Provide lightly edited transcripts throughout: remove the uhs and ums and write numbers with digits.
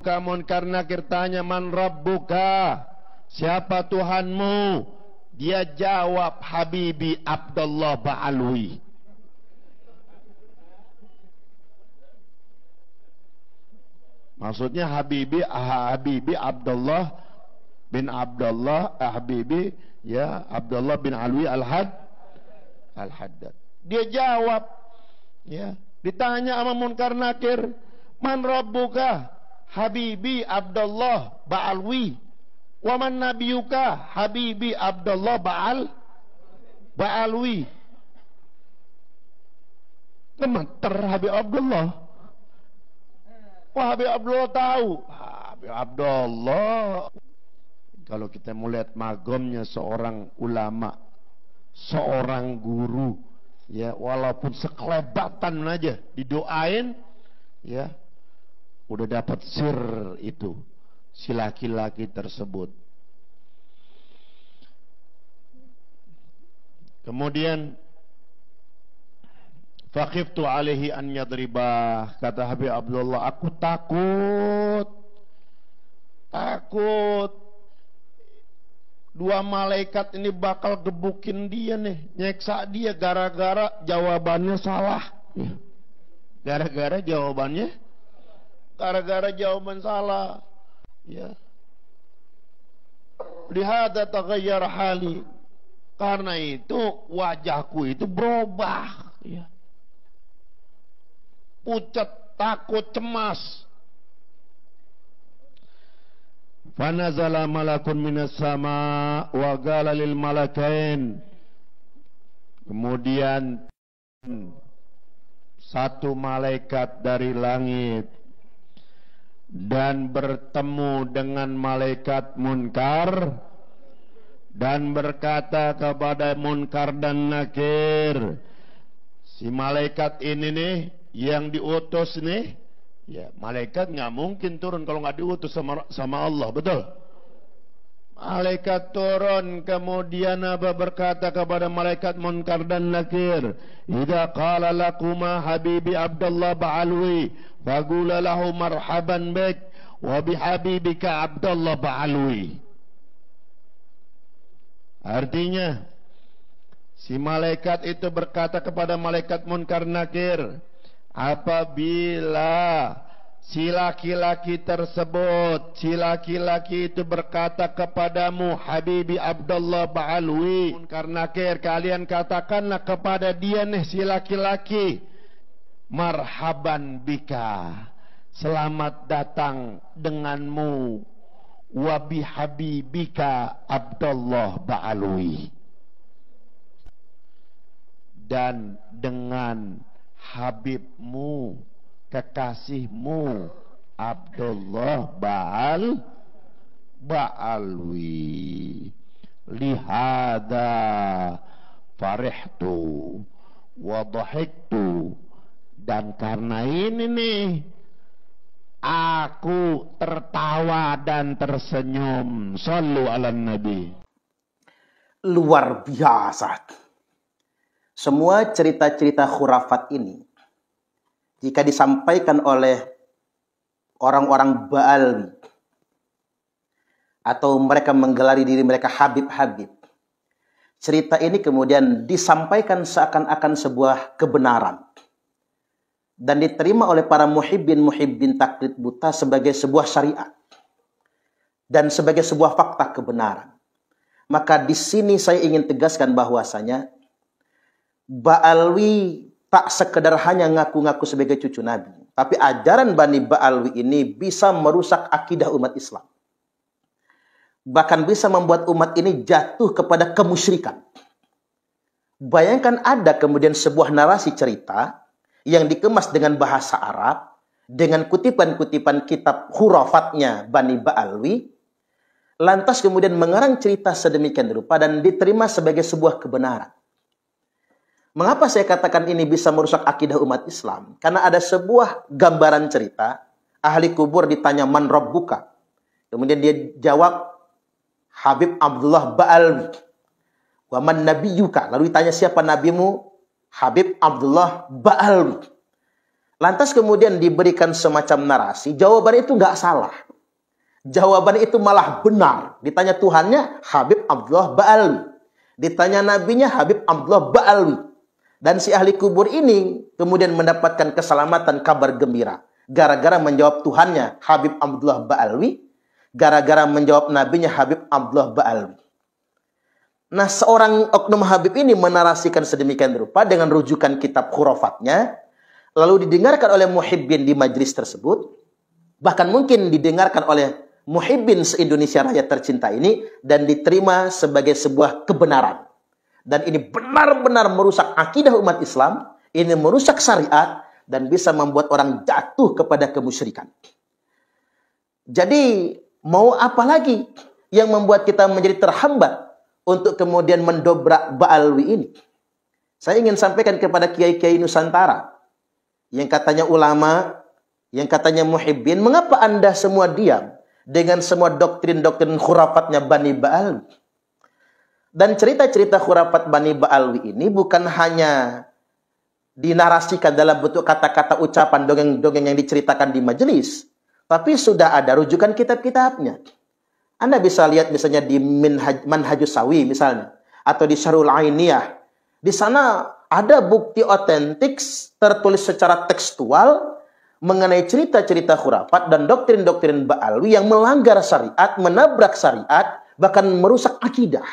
rabbuka, Munkar Nakir tanya, man rabbuka, siapa Tuhanmu? Dia jawab, Habibi Abdullah Ba'alwi. Maksudnya Habibi Abdullah bin Abdullah Habibi, ya, Abdullah bin Alwi Al-Haddad. Dia jawab, ya, ditanya sama Munkar Nakir, man rabbuka? Habibi Abdullah Ba'alwi. Wa man nabiyuka? Habibi Abdullah Ba'alwi. Gemeter Habib Abdullah. Wah, Habib Abdullah tahu. Habib Abdullah. Kalau kita melihat magomnya seorang ulama, seorang guru, ya, walaupun sekelebatan aja didoain, ya, udah dapat sir itu, si laki-laki tersebut. Kemudian faqiftu alaihi an yadribah, kata Habib Abdullah, aku takut dua malaikat ini bakal gebukin dia nih, nyeksa dia gara-gara jawabannya salah. Gara-gara jawaban salah. Ya. Lihada taghayyar hali. Karena itu wajahku itu berubah. Ya. Pucat, takut, cemas. Fanazala malakun minas sama wa qala lil malakain. Kemudian satu malaikat dari langit dan bertemu dengan malaikat Munkar dan berkata kepada Munkar dan Nakir, si malaikat ini nih yang diutus nih, ya, malaikat nggak mungkin turun kalau nggak diutus sama Allah, betul? Malaikat turun, kemudian apa berkata kepada malaikat Munkar dan Nakir, idza qala lakuma Habibi Abdullah Ba'alwi faqula lahu marhaban bik wa bihabibika Abdullah Ba'alwi. Artinya, si malaikat itu berkata kepada malaikat Munkar Nakir, apabila si laki-laki tersebut, si laki-laki itu berkata kepadamu, Habibi Abdullah Ba'alwi, Munkar Nakir, kalian katakanlah kepada dia nih, si laki-laki, marhaban bika, selamat datang denganmu, wa bihabibika Abdullah Ba'alwi, dan dengan Habibmu, kekasihmu Abdullah Ba'alwi. Lihada farihtu wa dhahiktu, dan karena ini nih aku tertawa dan tersenyum. Shallu ala nabi. Luar biasa. Semua cerita-cerita khurafat ini, jika disampaikan oleh orang-orang Ba'alwi, atau mereka menggelari diri mereka Habib-Habib, cerita ini kemudian disampaikan seakan-akan sebuah kebenaran, dan diterima oleh para muhibbin taklid buta sebagai sebuah syariat, dan sebagai sebuah fakta kebenaran. Maka di sini saya ingin tegaskan bahwasanya Ba'alwi tak sekedar hanya ngaku-ngaku sebagai cucu Nabi, tapi ajaran Bani Ba'alwi ini bisa merusak akidah umat Islam. Bahkan bisa membuat umat ini jatuh kepada kemusyrikan. Bayangkan ada kemudian sebuah narasi cerita yang dikemas dengan bahasa Arab, dengan kutipan-kutipan kitab khurafatnya Bani Ba'alwi, lantas kemudian mengarang cerita sedemikian rupa dan diterima sebagai sebuah kebenaran. Mengapa saya katakan ini bisa merusak akidah umat Islam? Karena ada sebuah gambaran cerita, ahli kubur ditanya man rabbuka. Kemudian dia jawab Habib Abdullah Ba'alwi. Wa man nabiyuka. Lalu ditanya siapa nabimu? Habib Abdullah Ba'alwi. Lantas kemudian diberikan semacam narasi, jawaban itu nggak salah. Jawaban itu malah benar. Ditanya Tuhannya, Habib Abdullah Ba'alwi. Ditanya nabinya, Habib Abdullah Ba'alwi. Dan si ahli kubur ini kemudian mendapatkan keselamatan, kabar gembira. Gara-gara menjawab Tuhannya, Habib Abdullah Ba'alwi. Gara-gara menjawab nabinya, Habib Abdullah Ba'alwi. Nah, seorang oknum Habib ini menarasikan sedemikian rupa dengan rujukan kitab khurafatnya. Lalu didengarkan oleh muhibbin di majelis tersebut. Bahkan mungkin didengarkan oleh muhibbin se-Indonesia Raya tercinta ini dan diterima sebagai sebuah kebenaran. Dan ini benar-benar merusak akidah umat Islam, ini merusak syariat dan bisa membuat orang jatuh kepada kemusyrikan. Jadi, mau apa lagi yang membuat kita menjadi terhambat untuk kemudian mendobrak Ba'alwi ini? Saya ingin sampaikan kepada kiai-kiai Nusantara yang katanya ulama, yang katanya muhibbin, mengapa Anda semua diam dengan semua doktrin-doktrin khurafatnya Bani Ba'alwi? Dan cerita-cerita khurafat Bani Ba'alwi ini bukan hanya dinarasikan dalam bentuk kata-kata ucapan dongeng-dongeng yang diceritakan di majelis, tapi sudah ada rujukan kitab-kitabnya. Anda bisa lihat misalnya di Manhajus Sawi misalnya, atau di Syarhul Ainiyah. Di sana ada bukti otentik tertulis secara tekstual mengenai cerita-cerita khurafat dan doktrin-doktrin Ba'alwi yang melanggar syariat, menabrak syariat, bahkan merusak akidah.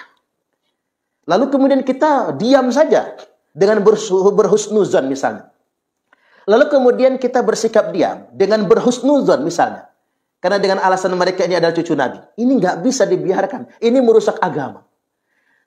Lalu kemudian kita diam saja dengan berhusnuzon misalnya. Lalu kemudian kita bersikap diam dengan berhusnuzon misalnya. Karena dengan alasan mereka ini adalah cucu Nabi. Ini nggak bisa dibiarkan. Ini merusak agama.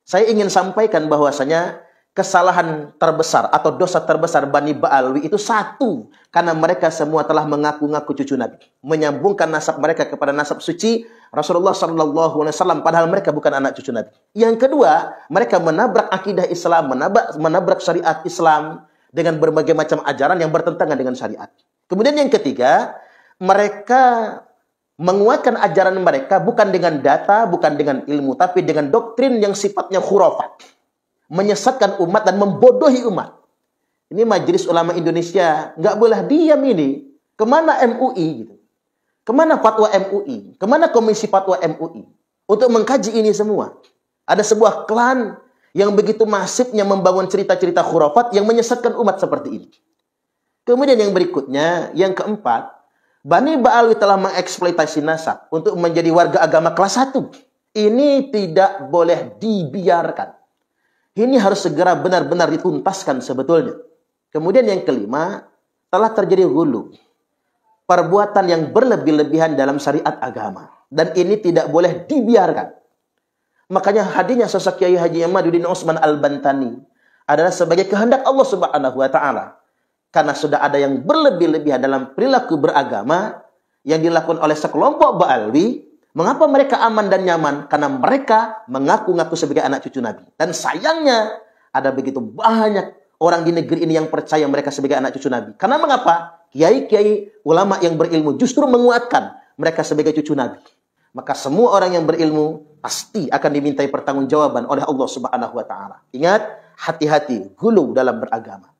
Saya ingin sampaikan bahwasanya kesalahan terbesar atau dosa terbesar Bani Ba'alwi itu satu, karena mereka semua telah mengaku-ngaku cucu Nabi, menyambungkan nasab mereka kepada nasab suci Rasulullah SAW, padahal mereka bukan anak cucu Nabi. Yang kedua, mereka menabrak akidah Islam, menabrak syariat Islam dengan berbagai macam ajaran yang bertentangan dengan syariat. Kemudian yang ketiga, mereka menguatkan ajaran mereka bukan dengan data, bukan dengan ilmu, tapi dengan doktrin yang sifatnya khurafat. Menyesatkan umat dan membodohi umat. Ini Majelis Ulama Indonesia nggak boleh diam ini. Kemana MUI gitu? Kemana fatwa MUI? Kemana komisi fatwa MUI untuk mengkaji ini semua? Ada sebuah klan yang begitu masifnya membangun cerita-cerita khurafat yang menyesatkan umat seperti ini. Kemudian yang berikutnya, yang keempat, Bani Ba'alwi telah mengeksploitasi nasab untuk menjadi warga agama kelas 1. Ini tidak boleh dibiarkan. Ini harus segera benar-benar dituntaskan sebetulnya. Kemudian yang kelima, telah terjadi ghulu. Perbuatan yang berlebih-lebihan dalam syariat agama. Dan ini tidak boleh dibiarkan. Makanya hadirnya sosok Kiai Haji Ihmaduddin Utsman Al-Bantani adalah sebagai kehendak Allah Subhanahu wa Ta'ala. Karena sudah ada yang berlebih-lebihan dalam perilaku beragama yang dilakukan oleh sekelompok Ba'alwi. Mengapa mereka aman dan nyaman? Karena mereka mengaku-ngaku sebagai anak cucu Nabi. Dan sayangnya, ada begitu banyak orang di negeri ini yang percaya mereka sebagai anak cucu Nabi. Karena mengapa? Kiai-kiai ulama yang berilmu justru menguatkan mereka sebagai cucu Nabi. Maka semua orang yang berilmu pasti akan dimintai pertanggungjawaban oleh Allah Subhanahu wa Ta'ala. Ingat, hati-hati, ghulu dalam beragama.